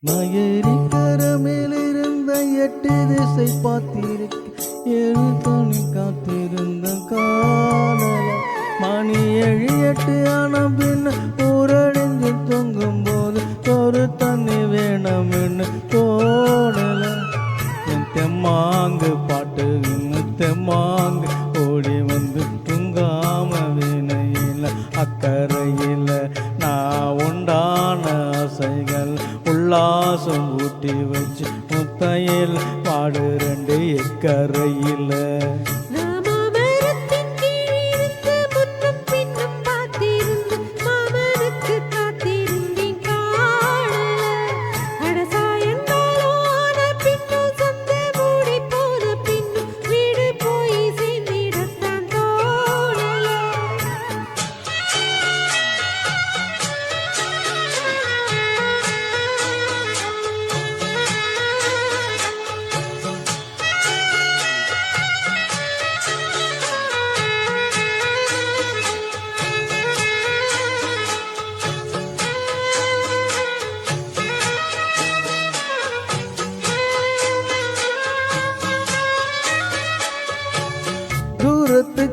நயரிக்கர மேலிருந்த 8 திசை பார்த்திருக்க 7 தனி காத்திருந்த காணல மணி 7 8 ஆன பின்ன ஊரடைஞ்சு தொங்கும் போது ஒரு தண்ணி வேணும்னு தோணல என் தெம்மாங்கு பாட்டு தெம்மாங்கு ஓடி வந்து தூங்காம வேணையில் அக்கறையில் நான் உண்டான ஆசைகள் உல்லாசம் ஊட்டி வச்சு முத்தையில் பாடு 2 எக்கரையில்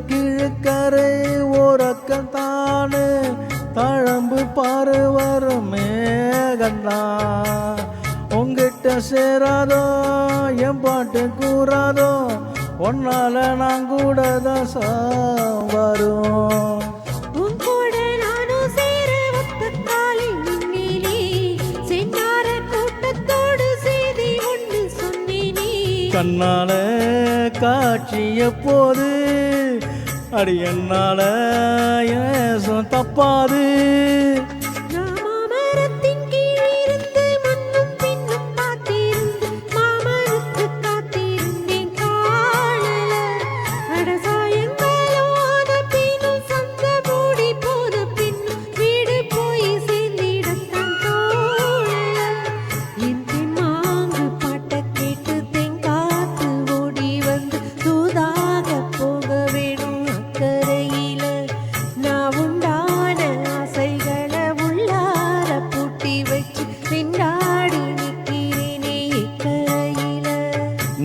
கிழக்கரை ஓரக்கத்தானு தழம்பு பாரு வரும் மேகந்தான் உங்கிட்ட சேராதோ என் பாட்டு கூறாதோ ஒன்னால நான் கூட தான் வரும் கண்ணால காட்சி எப்போது அடி என்னால ஏசம் தப்பாது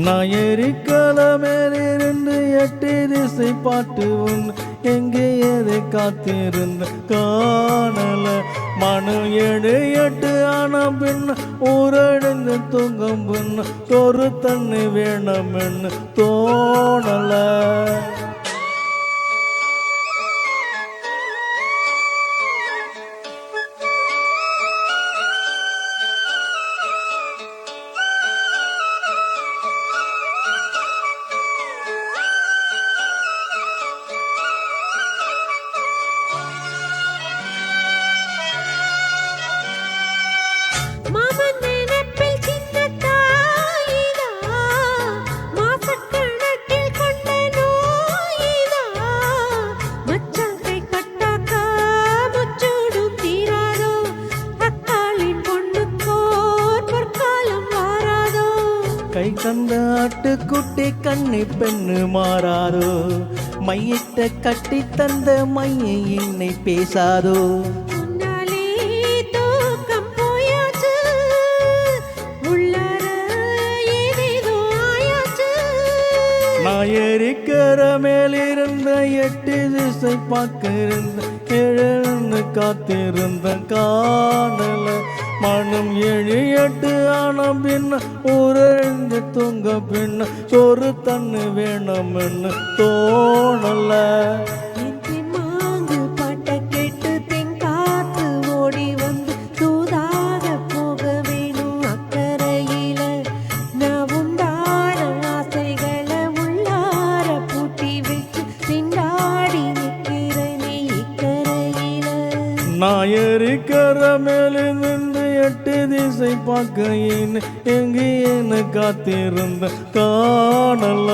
நான் எரிக்கல மேலிருந்து 8 திசை பாட்டு உன் எங்கே எதை காத்திருந்த காணல மனு 7 8 ஆன பின்ன ஊரடைந்து தூங்கும் பின்ன ஒரு தண்ணி வேணும்னு தோணல கை தந்த ஆட்டுக்குட்டி கண்ணி பெண்ணு மாறாதோ மையிட்ட கட்டி தந்த மையை என்னை பேசாதோ நான் எரிக்கிற மேலிருந்த 8 திசை பார்க்கிருந்த 7 காத்திருந்த காணல மனம் 7 8 ஆன பின்ன ஊரழிந்து தூங்க பின்ன ஒரு தண்ணி வேணும்னு தோணல நான் எரிக்கிற மேலிருந்து 8 திசை பார்க்கையின் எங்கேன்னு காத்திருந்த காணல